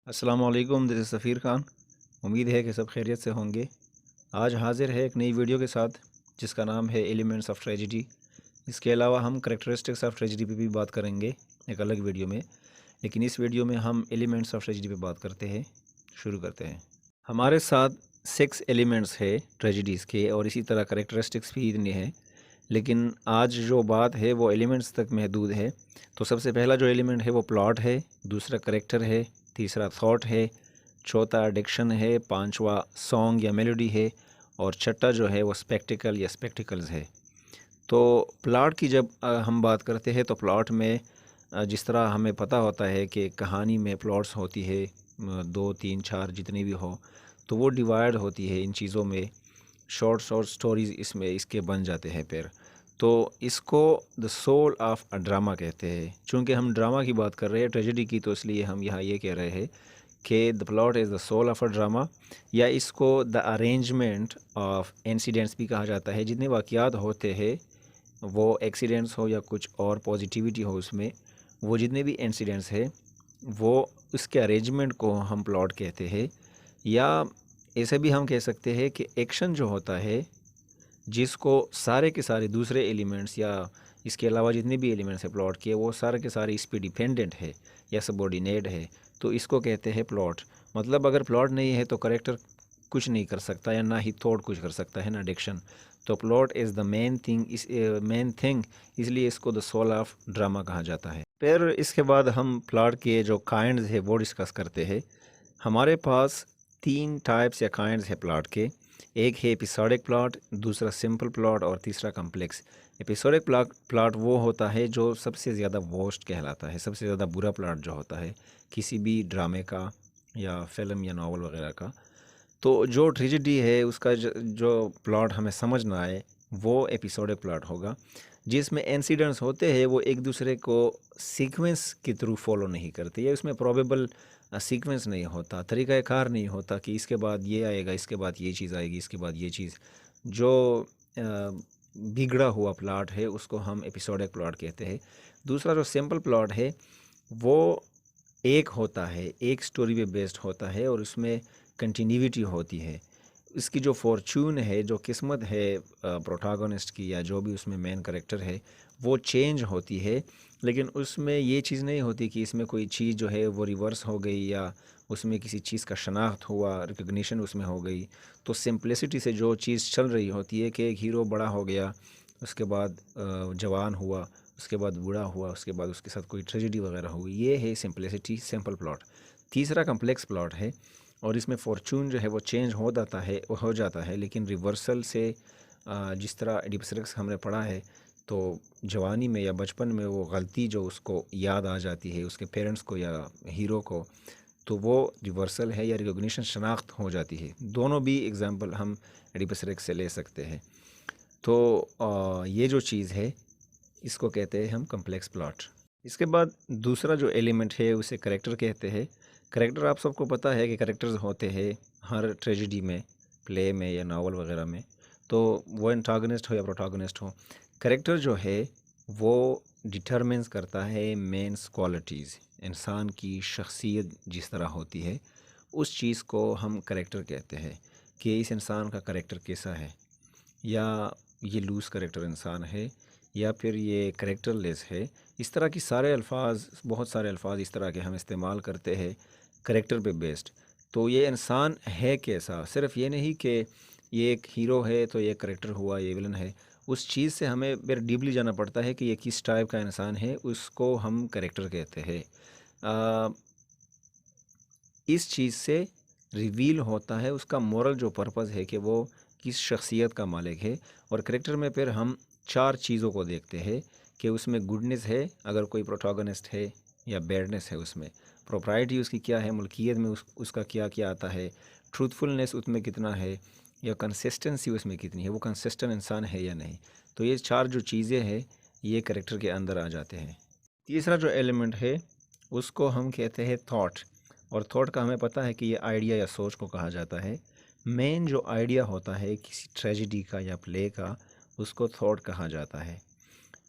अस्सलाम वालेकुम, this is सफ़ीर ख़ान। उम्मीद है कि सब खैरियत से होंगे। आज हाज़िर है एक नई वीडियो के साथ जिसका नाम है एलिमेंट्स ऑफ ट्रेजेडी। इसके अलावा हम करैक्टरिस्टिक्स ऑफ ट्रेजेडी पे भी बात करेंगे एक अलग वीडियो में, लेकिन इस वीडियो में हम एलिमेंट्स ऑफ ट्रेजेडी पे बात करते हैं। शुरू करते हैं। हमारे साथ 6 एलिमेंट्स है ट्रेजेडीज़ के और इसी तरह करैक्टरिस्टिक्स भी इतने हैं, लेकिन आज जो बात है वो एलिमेंट्स तक महदूद है। तो सबसे पहला जो एलिमेंट है वो प्लॉट है, दूसरा करैक्टर है, तीसरा थॉट है, चौथा डिक्शन है, पांचवा सॉन्ग या मेलोडी है और छठा जो है वो स्पेक्टिकल या स्पेक्टिकल्स है। तो प्लॉट की जब हम बात करते हैं तो प्लॉट में जिस तरह हमें पता होता है कि कहानी में प्लॉट्स होती है, 2 3 4 जितनी भी हो, तो वो डिवाइड होती है इन चीज़ों में। शॉर्ट शॉर्ट स्टोरीज़ इसमें इसके बन जाते हैं फिर। तो इसको the soul of a drama कहते हैं। चूँकि हम ड्रामा की बात कर रहे हैं ट्रेजेडी की, तो इसलिए हम यहाँ ये कह रहे हैं कि the plot is the soul of a drama, या इसको द अरेंजमेंट ऑफ इंसिडेंट्स भी कहा जाता है। जितने वाक़यात होते हैं, वो एक्सीडेंट्स हो या कुछ और पॉजिटिविटी हो उसमें, वो जितने भी इंसिडेंट्स हैं वो उसके अरेंजमेंट को हम प्लॉट कहते हैं। या ऐसे भी हम कह सकते हैं कि एक्शन जो होता है जिसको सारे के सारे दूसरे एलिमेंट्स या इसके अलावा जितने भी एलिमेंट्स हैं प्लॉट के, वो सारे के सारे इस पे डिपेंडेंट है या सबऑर्डिनेट है, तो इसको कहते हैं प्लॉट। मतलब अगर प्लॉट नहीं है तो करेक्टर कुछ नहीं कर सकता, या ना ही थॉट कुछ कर सकता है, ना डिक्शन। तो plot is the main thing, इसलिए इसको द सोल ऑफ ड्रामा कहा जाता है। फिर इसके बाद हम प्लॉट के जो काइंड्स है वो डिस्कस करते हैं। हमारे पास 3 टाइप्स या काइंड्स है प्लॉट के। एक है एपिसोडिक प्लॉट, दूसरा सिंपल प्लॉट और तीसरा कॉम्प्लेक्स। एपिसोडिक प्लॉट प्लॉट वो होता है जो सबसे ज़्यादा वर्स्ट कहलाता है, सबसे ज़्यादा बुरा प्लॉट जो होता है किसी भी ड्रामे का या फिल्म या नावल वगैरह का। तो जो ट्रेजेडी है उसका जो प्लॉट हमें समझ ना आए, वो एपिसोडिक प्लॉट होगा, जिसमें इंसिडेंट्स होते हैं वो एक दूसरे को सीक्वेंस के थ्रू फॉलो नहीं करते, या उसमें प्रोबेबल सीक्वेंस नहीं होता, तरीक़ाकार नहीं होता कि इसके बाद ये आएगा, इसके बाद ये चीज़ आएगी, इसके बाद ये चीज़। जो बिगड़ा हुआ प्लॉट है उसको हम एपिसोडिक प्लॉट कहते हैं। दूसरा जो सिंपल प्लॉट है वो एक होता है, एक स्टोरी पे बेस्ड होता है और उसमें कंटिन्यूटी होती है। इसकी जो फॉर्च्यून है, जो किस्मत है प्रोटैगनिस्ट की या जो भी उसमें मेन कैरेक्टर है, वो चेंज होती है, लेकिन उसमें ये चीज़ नहीं होती कि इसमें कोई चीज़ जो है वो रिवर्स हो गई या उसमें किसी चीज़ का शनाख्त हुआ, रिकग्निशन उसमें हो गई। तो सिंप्लिसिटी से जो चीज़ चल रही होती है कि एक हीरो बड़ा हो गया, उसके बाद जवान हुआ, उसके बाद बूढ़ा हुआ, उसके बाद उसके साथ कोई ट्रेजेडी वगैरह हुई, ये है सिंप्लिसिटी, सिंपल प्लॉट। तीसरा कम्प्लेक्स प्लॉट है और इसमें फॉर्च्यून जो है वो चेंज हो जाता है, लेकिन रिवर्सल से जिस तरह एडिपसरेक्स हमने पढ़ा है, तो जवानी में या बचपन में वो गलती जो उसको याद आ जाती है उसके पेरेंट्स को या हीरो को, तो वो रिवर्सल है या रिकॉग्निशन शनाख्त हो जाती है। दोनों भी एग्जांपल हम एडिपसरेक्स से ले सकते हैं। तो ये जो चीज़ है इसको कहते हैं हम कम्प्लेक्स प्लॉट। इसके बाद दूसरा जो एलिमेंट है उसे करेक्टर कहते हैं। करेक्टर आप सबको पता है कि करेक्टर्स होते हैं हर ट्रेजेडी में, प्ले में या नावल वगैरह में, तो वो एंटागनिस्ट हो या प्रोटैगनिस्ट हो, करेक्टर जो है वो डिटरमिन्स करता है मेंस क्वालिटीज़। इंसान की शख्सियत जिस तरह होती है उस चीज़ को हम करेक्टर कहते हैं कि इस इंसान का करेक्टर कैसा है, या ये लूज़ करेक्टर इंसान है, या फिर ये करेक्टरलेस है। इस तरह की सारे अल्फाज, बहुत सारे अल्फाज इस तरह के हम इस्तेमाल करते हैं करेक्टर पे बेस्ड। तो ये इंसान है कैसा, सिर्फ ये नहीं कि ये एक हीरो है तो ये करेक्टर हुआ, ये विलन है। उस चीज़ से हमें फिर डीपली जाना पड़ता है कि ये किस टाइप का इंसान है, उसको हम करेक्टर कहते हैं। इस चीज़ से रिवील होता है उसका मोरल जो पर्पज़ है कि वो किस शख्सियत का मालिक है। और करेक्टर में फिर हम 4 चीज़ों को देखते हैं कि उसमें गुडनेस है अगर कोई प्रोटैगनिस्ट है, या बैडनेस है उसमें, प्रोप्राइटी उसकी क्या है, मुल्कियत में उसका क्या क्या आता है, ट्रूथफुलनेस उसमें कितना है, या कंसिस्टेंसी उसमें कितनी है, वो कंसिस्टेंट इंसान है या नहीं। तो ये 4 जो चीज़ें हैं ये करेक्टर के अंदर आ जाते हैं। तीसरा जो एलिमेंट है उसको हम कहते हैं थॉट। और थॉट का हमें पता है कि ये आइडिया या सोच को कहा जाता है। मेन जो आइडिया होता है किसी ट्रेजेडी का या प्ले का, उसको थॉट कहा जाता है,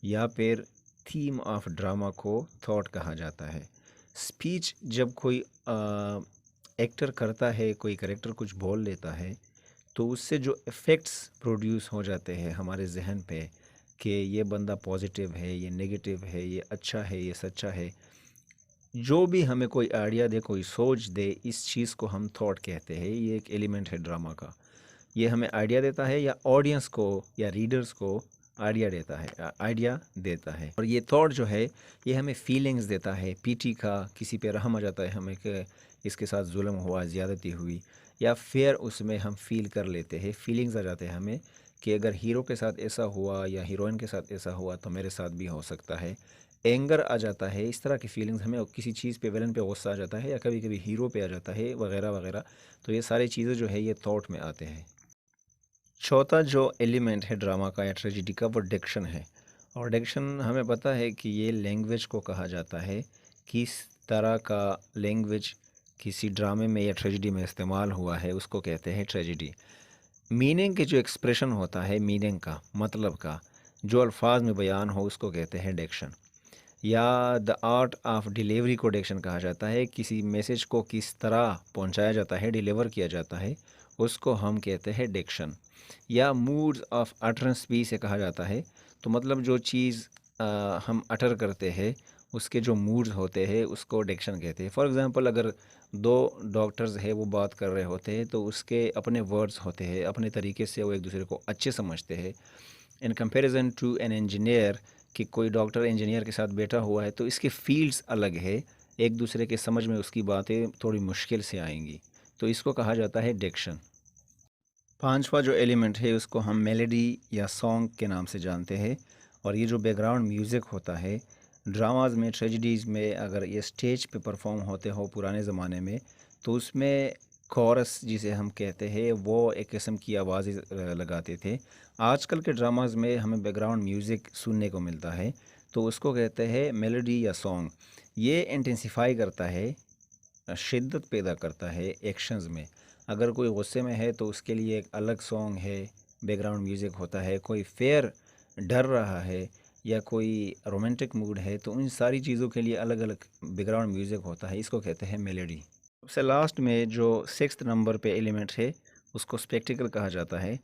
या फिर थीम ऑफ ड्रामा को थॉट कहा जाता है। स्पीच जब कोई एक्टर करता है, कोई कैरेक्टर कुछ बोल लेता है, तो उससे जो इफ़ेक्ट्स प्रोड्यूस हो जाते हैं हमारे ज़हन पे कि ये बंदा पॉजिटिव है, ये नेगेटिव है, ये अच्छा है, ये सच्चा है, जो भी हमें कोई आइडिया दे, कोई सोच दे, इस चीज़ को हम थॉट कहते हैं। ये एक एलिमेंट है ड्रामा का। ये हमें आइडिया देता है या ऑडियंस को या रीडर्स को आइडिया देता है। और ये थॉट जो है ये हमें फीलिंग्स देता है। पीटी का किसी पे रहम आ जाता है हमें कि इसके साथ जुल्म हुआ, ज़्यादती हुई, या फिर उसमें हम फील कर लेते हैं, फीलिंग्स आ जाते हैं हमें कि अगर हीरो के साथ ऐसा हुआ या हीरोइन के साथ ऐसा हुआ तो मेरे साथ भी हो सकता है। एंगर आ जाता है, इस तरह की फीलिंग्स हमें, किसी चीज़ पे विलन पे गुस्सा आ जाता है या कभी कभी हीरो पे आ जाता है, वगैरह वगैरह। तो ये सारी चीज़ें जो है ये थॉट में आते हैं। चौथा जो एलिमेंट है ड्रामा का या ट्रेजेडी का, वो डिक्शन है। और डिक्शन हमें पता है कि ये लैंग्वेज को कहा जाता है। किस तरह का लैंग्वेज किसी ड्रामे में या ट्रेजेडी में इस्तेमाल हुआ है उसको कहते हैं ट्रेजेडी। मीनिंग के जो एक्सप्रेशन होता है, मीनिंग का, मतलब का जो अल्फाज में बयान हो, उसको कहते हैं डिक्शन। या द आर्ट ऑफ डिलीवरी को डिक्शन कहा जाता है। किसी मैसेज को किस तरह पहुंचाया जाता है, डिलीवर किया जाता है, उसको हम कहते हैं डिक्शन। या मूड्स ऑफ अटरेंस भी इसे कहा जाता है। तो मतलब जो चीज़ हम अटर करते हैं उसके जो मूड्स होते हैं उसको डिक्शन कहते हैं। फॉर एग्ज़ाम्पल, अगर दो डॉक्टर्स है वो बात कर रहे होते हैं तो उसके अपने वर्ड्स होते हैं, अपने तरीके से वो एक दूसरे को अच्छे समझते हैं। In comparison to an engineer, कि कोई डॉक्टर इंजीनियर के साथ बैठा हुआ है तो इसके फील्ड्स अलग है, एक दूसरे के समझ में उसकी बातें थोड़ी मुश्किल से आएंगी, तो इसको कहा जाता है डिक्शन। पांचवा जो एलिमेंट है उसको हम मेलोडी या सॉन्ग के नाम से जानते हैं। और ये जो बैकग्राउंड म्यूज़िक होता है ड्रामाज में, ट्रेजेडीज़ में, अगर ये स्टेज पे परफॉर्म होते हो पुराने ज़माने में, तो उसमें कोरस जिसे हम कहते हैं वो एक किस्म की आवाज़ें लगाते थे। आजकल के ड्रामाज में हमें बैकग्राउंड म्यूज़िक सुनने को मिलता है, तो उसको कहते हैं मेलोडी या सॉन्ग। ये इंटेंसिफाई करता है, शिद्दत पैदा करता है एक्शंस में। अगर कोई गुस्से में है तो उसके लिए एक अलग सॉन्ग है, बैकग्राउंड म्यूज़िक होता है। कोई फेयर डर रहा है या कोई रोमांटिक मूड है तो उन सारी चीज़ों के लिए अलग अलग बैकग्राउंड म्यूज़िक होता है, इसको कहते हैं मेलोडी। सबसे लास्ट में जो 6th नंबर पे एलिमेंट है उसको स्पेक्टिकल कहा जाता है।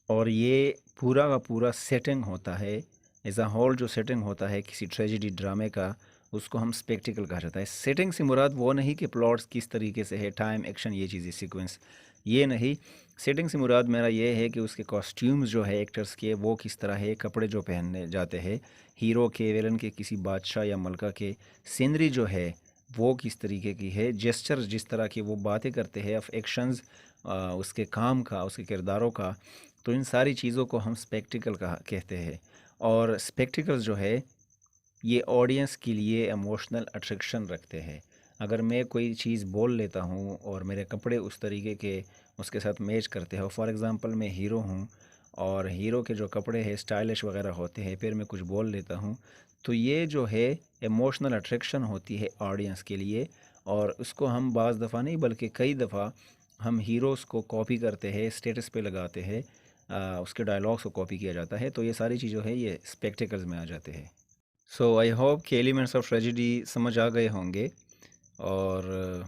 और ये पूरा का पूरा सेटिंग होता है, एज अ होल जो सेटिंग होता है किसी ट्रेजेडी ड्रामे का, उसको हम स्पेक्टिकल कहा जाता है। सेटिंग से मुराद वो नहीं कि प्लॉट्स किस तरीके से है, टाइम, एक्शन, ये चीज़ें, सीक्वेंस, ये नहीं। सेटिंग से मुराद मेरा ये है कि उसके कॉस्ट्यूम्स जो है एक्टर्स के वो किस तरह है, कपड़े जो पहनने जाते हैं हीरो के, विलन के, किसी बादशाह या मलका के, सीनरी जो है वो किस तरीके की है, जेस्चर्स जिस तरह की वो बातें करते हैं, ऑफ एक्शंस, उसके काम का, उसके किरदारों का। तो इन सारी चीज़ों को हम स्पेक्टिकल कहा कहते हैं। और स्पेक्टिकल्स जो है ये ऑडियंस के लिए इमोशनल अट्रैक्शन रखते हैं। अगर मैं कोई चीज़ बोल लेता हूँ और मेरे कपड़े उस तरीके के उसके साथ मैच करते हो, फॉर एग्ज़ाम्पल मैं हीरो हूँ और हीरो के जो कपड़े हैं स्टाइलिश वगैरह होते हैं, फिर मैं कुछ बोल लेता हूँ, तो ये जो है इमोशनल अट्रैक्शन होती है ऑडियंस के लिए। और उसको हम बाज़ दफ़ा नहीं बल्कि कई दफ़ा हम हीरोज़ को कॉपी करते हैं, स्टेटस पे लगाते हैं, उसके डायलॉग्स को कॉपी किया जाता है। तो ये सारी चीज़ें है ये स्पेक्टिकल्स में आ जाते हैं। सो आई होप कि एलिमेंट्स ऑफ ट्रेजेडी समझ आ गए होंगे। और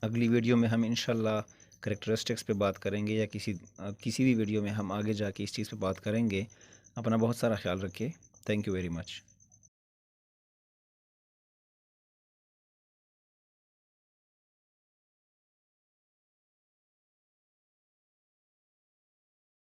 अगली वीडियो में हम इंशाल्लाह करेक्टरिस्टिक्स पे बात करेंगे, या किसी भी वीडियो में हम आगे जाके इस चीज़ पे बात करेंगे। अपना बहुत सारा ख्याल रखिए। Thank you very much.